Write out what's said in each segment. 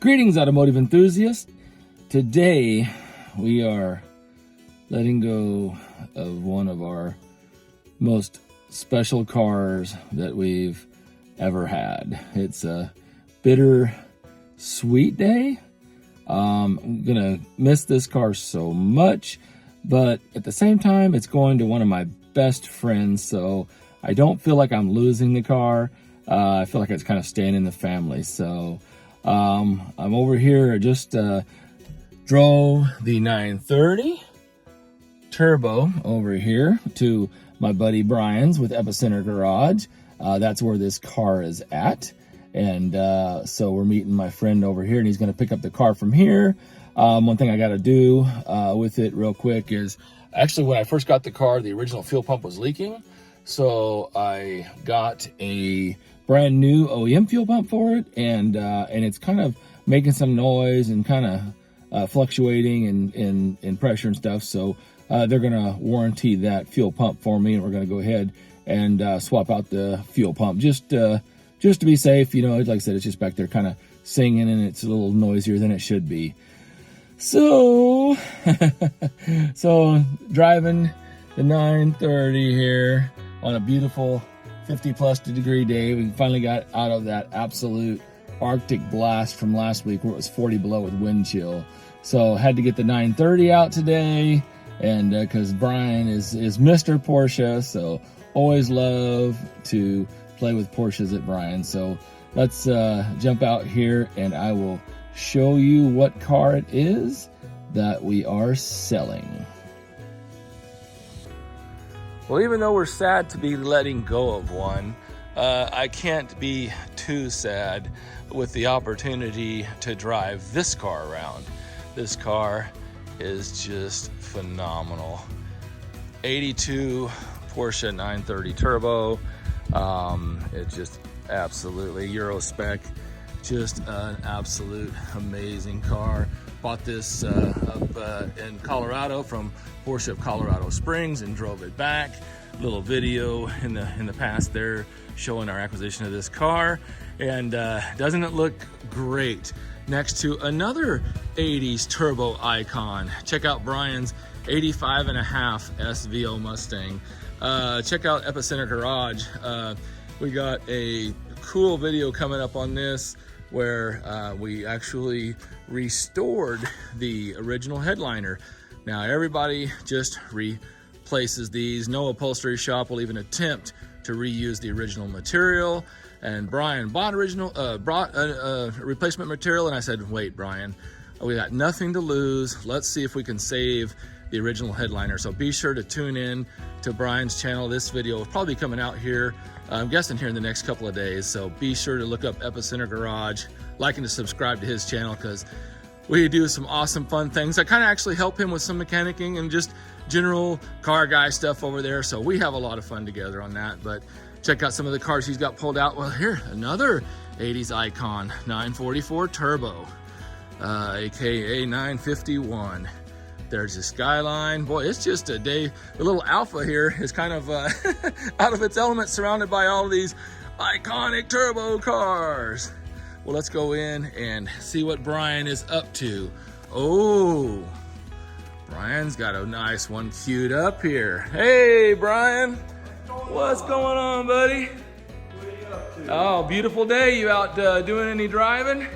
Greetings, automotive enthusiasts. Today we are letting go of one of our most special cars that we've ever had. It's a bitter sweet day. I'm gonna miss this car so much, but at the same time, it's going to one of my best friends, so I don't feel like I'm losing the car. I feel like it's kind of staying in the family. So I'm over here. I just drove the 930 Turbo over here to my buddy Brian's with Epicenter Garage. That's where this car is at. And so we're meeting my friend over here, and he's going to pick up the car from here. One thing I got to do with it real quick is, actually when I first got the car, the original fuel pump was leaking. So I got a brand new OEM fuel pump for it, and it's kind of making some noise and kind of fluctuating in pressure and stuff. So they're gonna warranty that fuel pump for me, and we're gonna go ahead and swap out the fuel pump just to be safe. You know, like I said, it's just back there kind of singing, and it's a little noisier than it should be. So so driving the 930 here on a beautiful 50+ degree day. We finally got out of that absolute Arctic blast from last week where it was 40 below with wind chill. So had to get the 930 out today, and because Brian is Mr. Porsche, so always love to play with Porsches at Brian. So let's jump out here, and I will show you what car it is that we are selling. Well, even though we're sad to be letting go of one, I can't be too sad with the opportunity to drive this car around. This car is just phenomenal. 82 Porsche 930 Turbo. It's just absolutely Euro spec. Just an absolute amazing car. Bought this up in Colorado from Porsche of Colorado Springs and drove it back. Little video in the past there showing our acquisition of this car. And doesn't it look great next to another 80s turbo icon? Check out Brian's 85.5 SVO Mustang. Check out Epicenter Garage. We got a cool video coming up on this where we actually restored the original headliner. Now everybody just replaces these. No upholstery shop will even attempt to reuse the original material. And Brian brought replacement material, and I said, wait, Brian, we got nothing to lose. Let's see if we can save the original headliner. So be sure to tune in to Brian's channel. This video will probably be coming out here, I'm guessing here in the next couple of days. So be sure to look up Epicenter Garage, like and to subscribe to his channel, because we do some awesome fun things. I kind of actually help him with some mechanicking and just general car guy stuff over there. So we have a lot of fun together on that. But check out some of the cars he's got pulled out. Well, here, another 80s icon, 944 Turbo, AKA 951. There's the Skyline. Boy, it's just a day. The little Alpha here is kind of out of its element, surrounded by all of these iconic turbo cars. Well, let's go in and see what Brian is up to. Oh, Brian's got a nice one queued up here. Hey, Brian. What's going on, buddy? What are you up to? Oh, beautiful day. You out doing any driving?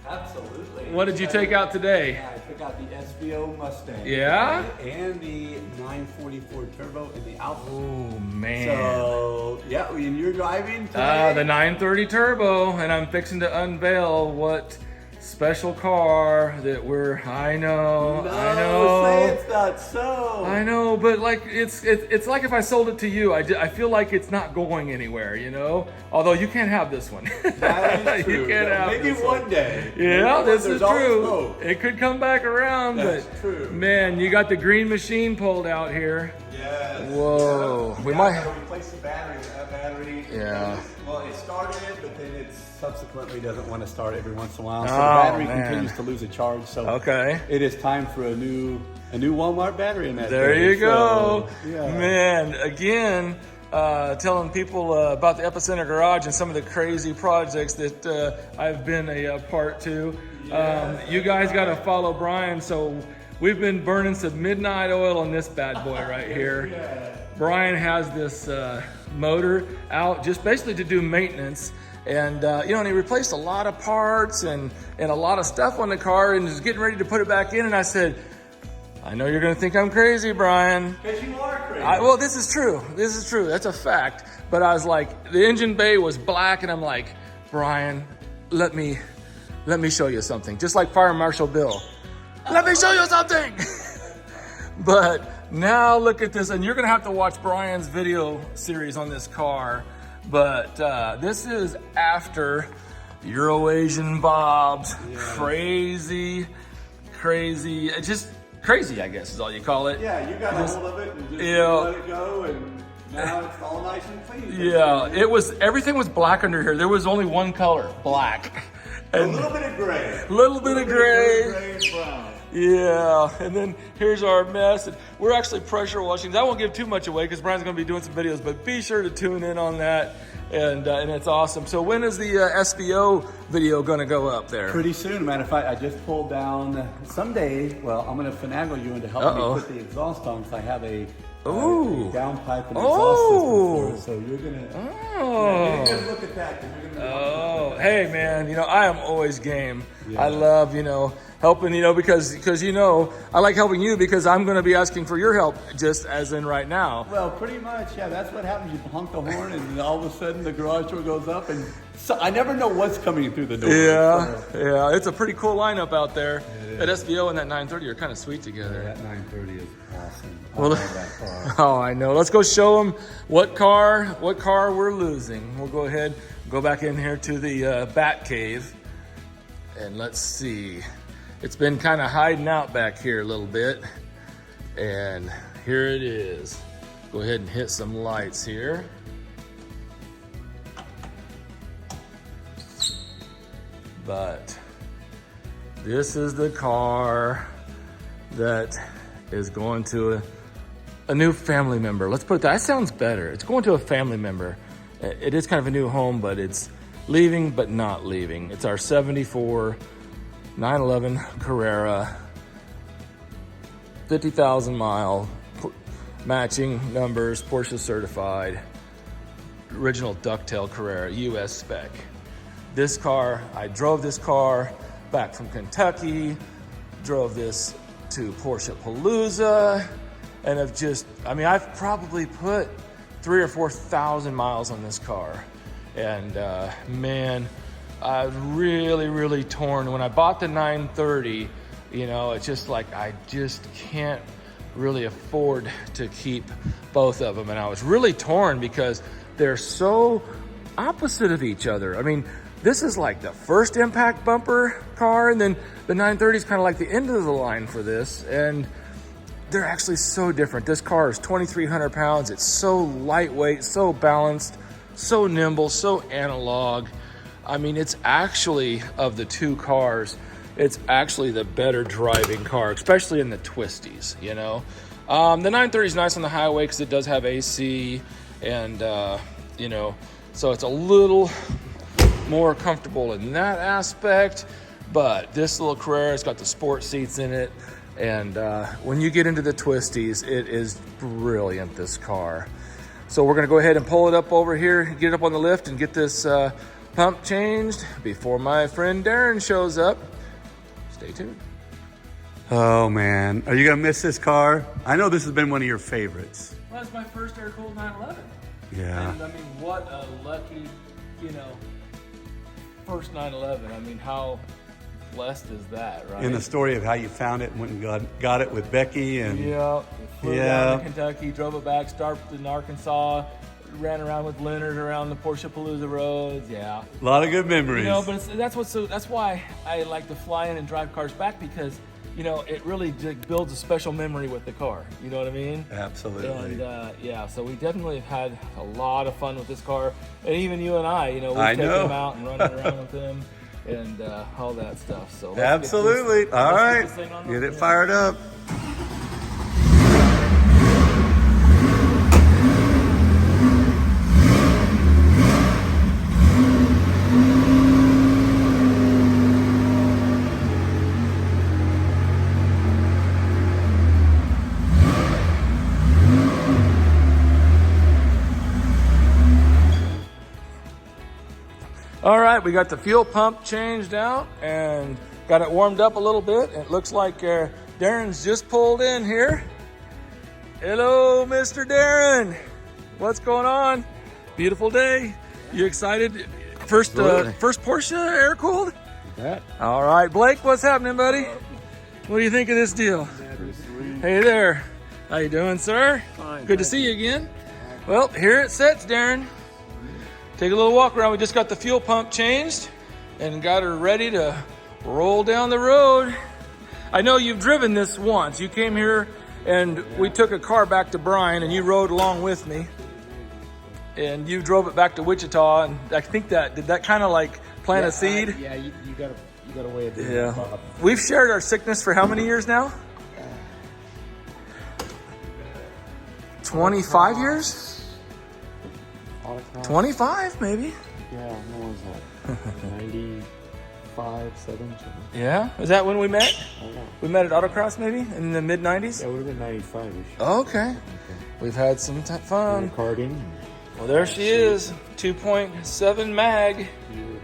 Absolutely. What did you take out today? I took out the SVO Mustang. Yeah? And the 944 Turbo and the Alpha. Oh, man. So, yeah, and you're driving today? The 930 Turbo, and I'm fixing to unveil what special car that I know. Say it's not so. I know, but like it's like if I sold it to you, I feel like it's not going anywhere, you know? Although you can't have this one. That is true. You can't have Maybe this one day. Yeah, this is true. Hope. It could come back around, That's but true. Man, you got the green machine pulled out here. Yes. Whoa. Yeah, We might gotta replace the battery. That battery. Yeah. Well, it started, but then it subsequently doesn't want to start every once in a while. So Oh, the battery man. continues to lose a charge. So Okay. it is time for a new Walmart battery in that. There thing. you go. So, yeah. Man, again, telling people about the Epicenter Garage and some of the crazy projects that I've been a part to. You guys got to follow Brian. So we've been burning some midnight oil on this bad boy right here. Brian has this motor out just basically to do maintenance. And and he replaced a lot of parts and a lot of stuff on the car and is getting ready to put it back in. And I said, I know you're going to think I'm crazy, Brian. Because you are crazy. Well, this is true. This is true. That's a fact. But I was like, the engine bay was black, and I'm like, Brian, let me show you something. Just like Fire Marshal Bill. Let me show you something. But now look at this, and you're going to have to watch Brian's video series on this car. But this is after Euro-Asian Bob's crazy, just crazy, I guess is all you call it. Yeah, you got a hold of it and just let it go, and now it's all nice and clean. Yeah, everything was black under here. There was only one color, black. And a little bit of gray. A little bit of gray. Gray and brown. Yeah, and then here's our mess. And we're actually pressure washing. I won't give too much away because Brian's going to be doing some videos, but be sure to tune in on that. And it's awesome. So when is the SBO video going to go up there? Pretty soon. Matter of fact, I just pulled down someday. Well, I'm going to finagle you into helping me put the exhaust on because I have a downpipe and exhaust system for it. So you're going to get a good look at that. Hey man, I am always game. Yeah. I love, helping, because I like helping you because I'm going to be asking for your help just as in right now. Well, pretty much, yeah, that's what happens. You honk the horn and all of a sudden the garage door goes up and so I never know what's coming through the door. Yeah, it's a pretty cool lineup out there. That SVO and that 930 are kind of sweet together. Yeah, that 930 is awesome. I love that car. Oh, I know. Let's go show them what car we're losing. We'll go ahead, go back in here to the Bat Cave, and let's see. It's been kind of hiding out back here a little bit, and here it is. Go ahead and hit some lights here. But this is the car that is going to a new family member. Let's put it that sounds better. It's going to a family member. It is kind of a new home, but it's leaving but not leaving. It's our 74 911 Carrera, 50,000 mile, matching numbers, Porsche certified, original ducktail Carrera, US spec. This car, I drove this car back from Kentucky, drove this to Porsche Palooza, and I've probably put 3,000 or 4,000 miles on this car. And man, I was really torn. When I bought the 930, it's just like, I just can't really afford to keep both of them. And I was really torn because they're so opposite of each other. I mean, this is like the first impact bumper car, and then the 930 is kind of like the end of the line for this. And they're actually so different. This car is 2,300 pounds. It's so lightweight, so balanced, so nimble, so analog. I mean, it's actually, of the two cars, it's actually the better driving car, especially in the twisties, The 930 is nice on the highway because it does have AC, and, so it's a little more comfortable in that aspect. But this little Carrera's got the sport seats in it. And when you get into the twisties, it is brilliant, this car. So we're gonna go ahead and pull it up over here, get it up on the lift and get this pump changed before my friend Darren shows up. Stay tuned. Oh man, are you gonna miss this car? I know this has been one of your favorites. Well, it's my first air-cooled 911. Yeah. And I mean, what a lucky, first 911. I mean, how blessed is that, right? In the story of how you found it and went and got it with Becky and flew down to Kentucky, drove it back, stopped in Arkansas, ran around with Leonard around the Porsche Palooza roads. Yeah, a lot of good memories. But that's why I like to fly in and drive cars back, because it really builds a special memory with the car. You know what I mean? Absolutely. And so we definitely have had a lot of fun with this car, and even you and I, we take them out and running around with them. And all that stuff. So absolutely. All right, get it fired up. All right, we got the fuel pump changed out and got it warmed up a little bit. It looks like Darren's just pulled in here. Hello, Mr. Darren. What's going on? Beautiful day. You excited? First Porsche air cooled? That. All right, Blake, what's happening, buddy? What do you think of this deal? Hey there. How you doing, sir? Fine. Good to see you again. Well, here it sits, Darren. Take a little walk around. We just got the fuel pump changed and got her ready to roll down the road. I know you've driven this once. You came here and we took a car back to Bryan and you rode along with me. And you drove it back to Wichita, and I think did that kind of like plant a seed? Yeah, you got a way of doing it. Yeah. We've shared our sickness for how many years now? 25 years? 25 maybe? Yeah, when was that? 95, 7, something. Yeah? Is that when we met? I don't know. We met at Autocross maybe in the mid-90s? Yeah, it would have been 95-ish. Okay. We've had some fun. Karting. Well, there she is, 2.7 mag. You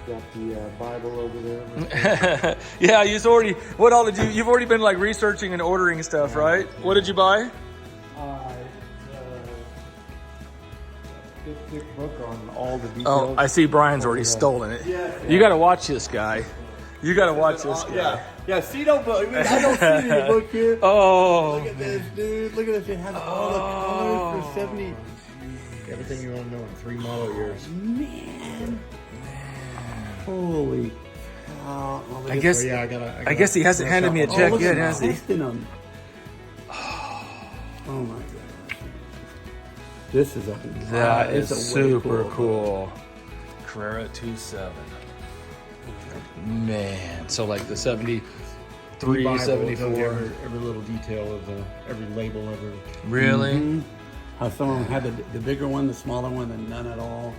got the Bible over there. Yeah, you've already been like researching and ordering stuff, right? What did you buy? Thick book on all the details. Oh, I see Brian's already stolen it. Yeah. You got to watch this guy. You got to watch this guy. Yeah, see, no book. I don't see any book here. Oh. Look at this, dude. Look at this. It has all the colors for 70. Everything you want to know in 3 model years. Man. Holy cow. Oh, I guess he hasn't handed me a check yet, has he? Oh my God. This is That is super cool. Carrera 2.7. Man, so like the 73, 74. Every little detail of every label ever. Really? Mm-hmm. How some of them had the bigger one, the smaller one, and none at all.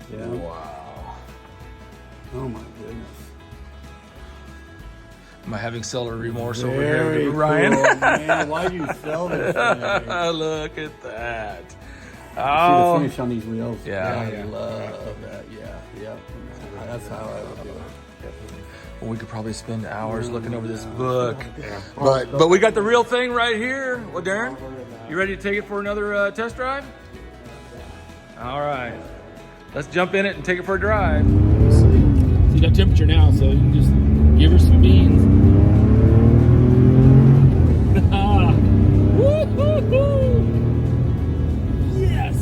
Yeah. Wow. Oh my goodness. Am I having seller remorse over Very here, Ryan? cool, man. Why do you sell this thing? Look at that. See the finish on these wheels. Yeah. I love that. Yeah. Yep. That's how I would do it. Well, we could probably spend hours looking over this book. Yeah. But we got the real thing right here. Well, Darren, you ready to take it for another test drive? All right. Let's jump in it and take it for a drive. So you got temperature now, so you can just give her some beans. Yes!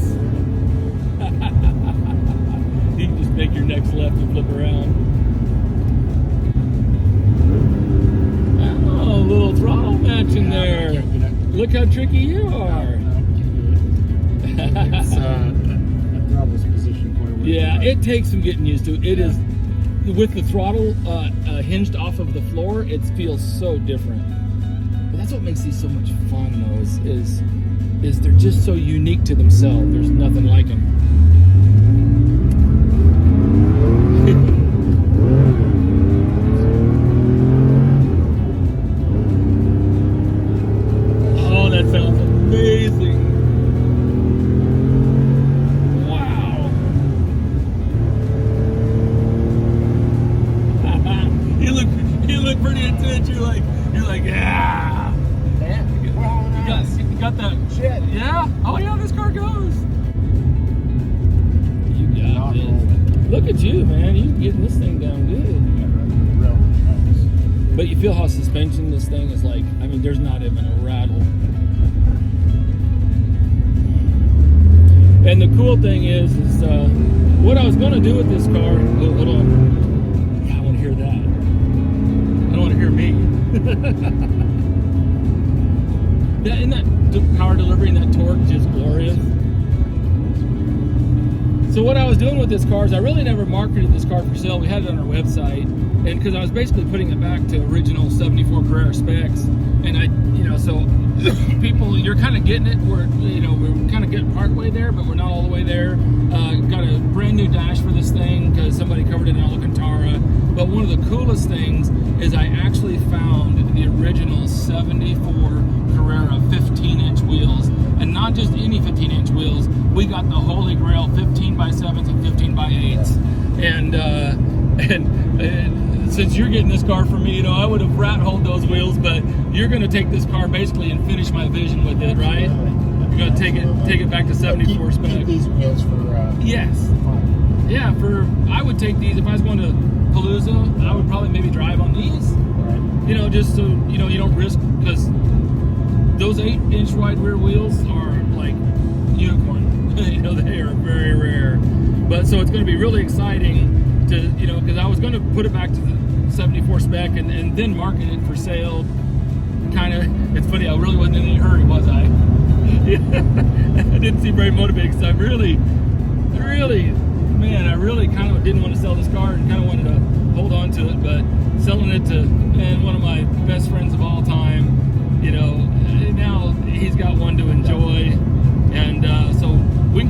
You can just make your next left and flip around. Oh, a little throttle match in there. Look how tricky you are. Yeah, it takes some getting used to. It is, with the throttle hinged off of the floor, it feels so different. But that's what makes these so much fun, though, is they're just so unique to themselves. There's nothing like them. Oh, that sounds amazing. You look pretty intense. You're like, yeah. You got that shit. Yeah. Oh yeah, this car goes. You got this. Look at you, man. You getting this thing down good. But you feel how suspension this thing is like. I mean, there's not even a rattle. And the cool thing is what I was gonna do with this car. Oh, hold on. Yeah, I want to hear that. I don't want to hear me. Yeah, isn't that power delivery and that torque just glorious? So what I was doing with this car is I really never marketed this car for sale. We had it on our website, and because I was basically putting it back to original 74 Carrera specs, and so people, you're kind of getting it. We're kind of getting partway there, but we're not all the way there. Got a brand new dash for this thing because somebody covered it in Alcantara. But one of the coolest things is I actually found the original 74 Carrera 15-inch wheels, and not just any 15-inch wheels. wheels. We got the holy grail 15 by 7s and 15 by 8s. And since you're getting this car from me, you know, I would have rat-holed those wheels, but you're going to take this car basically and finish my vision with it, right? You're going to take it back to 74 spec. Keep these wheels for yes. fun. Yeah, I would take these if I was going to Palooza. I would probably maybe drive on these. Right. You know, just so you know you don't risk, because those 8-inch wide rear wheels are like unicorn. You know, they are very rare. But so it's going to be really exciting to, you know, because I was going to put it back to the 74 spec and then market it for sale. Kind of, it's funny, I really wasn't in any hurry, was I? I didn't seem very motivated, because I really kind of didn't want to sell this car and kind of wanted to hold on to it, but selling it to one of my best friends of all time, you know, now he's got one to enjoy, and so we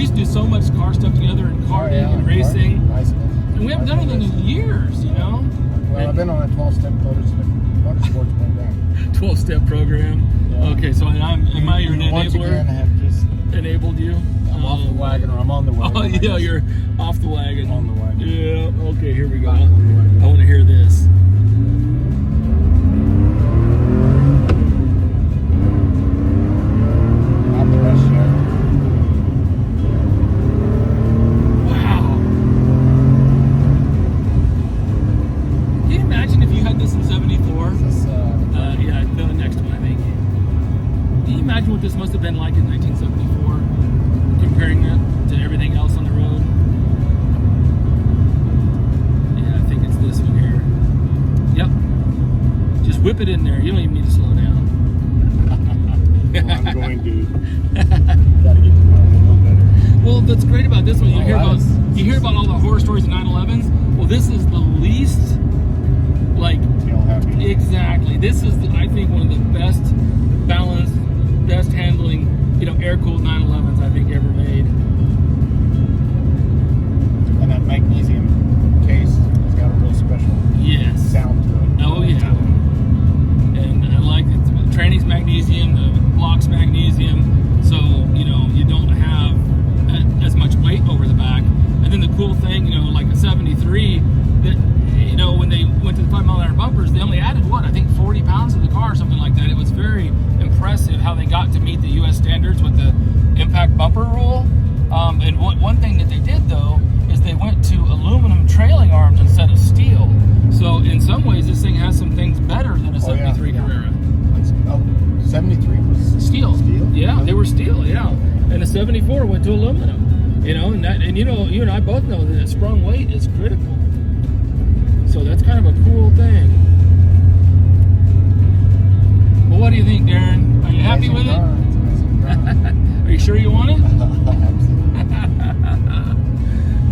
used to do so much car stuff together and karting and racing, and we haven't done anything in years, you know. Well, I've been on a 12-step motorsports program. 12-step program. Yeah. Okay, so am I your enabler? Once again, I have just enabled you. I'm off the wagon, or I'm on the wagon. Oh yeah, you're off the wagon. On the wagon. Yeah. Okay, here we go. I want to hear this. Not the rest yet. Wow. Can you imagine if you had this in '74? Yeah, the next one, I think. Can you imagine what this must have been like in 1974? Comparing it to everything else on the road. Yeah, I think it's this one here. Yep. Just whip it in there. You don't even need to slow down. Well, I'm going to. Gotta get to know it a little better. Well, that's great about this one. You hear about all the horror stories of 911s. Well, this is the least, like, Feel happy. exactly. This is, I think, one of the best balanced, best handling, you know, air-cooled 911s I think ever made. And that magnesium case has got a real special sound to it. Oh yeah. And I like it. The training's magnesium, the block's magnesium, so you know you don't have as much weight over the back. And then the cool thing, you know, like a 73, that, you know, when they went to the 5-mile-an-hour bumpers, they only added what, I think 40 pounds to the car or something like that. It was very impressive how they got to meet the U.S. standards with the impact bumper rule. And one thing that they did though is they went to aluminum trailing arms instead of steel. So in some ways, this thing has some things better than a 73 Carrera. 73 was steel. Steel? Yeah, they were steel. Yeah, and the 74 went to aluminum. You know, and you know, you and I both know that sprung weight is critical. So that's kind of a cool thing. Well, what do you think, Darren? Are you happy with it? Are you sure you want it?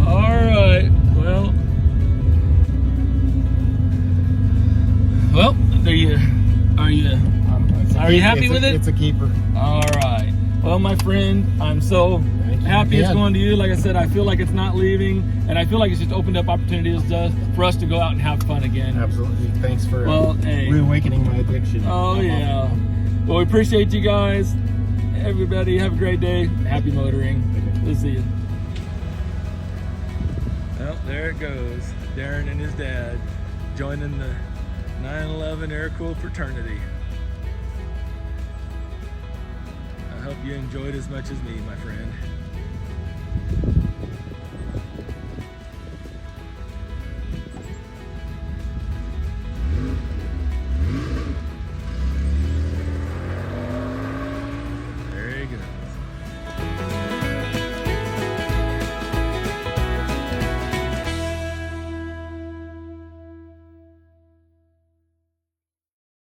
All right. Well, are you happy with it? It's a keeper. All right. Well, my friend, I'm so happy it's going to you. Like I said, I feel like it's not leaving, and I feel like it's just opened up opportunities for us to go out and have fun again. Absolutely. Thanks for hey, reawakening my addiction. Oh, yeah. Well, we appreciate you guys. Everybody, have a great day. Happy motoring. We'll see you. Well, there it goes. Darren and his dad joining the 911 air-cooled fraternity. I hope you enjoyed as much as me, my friend.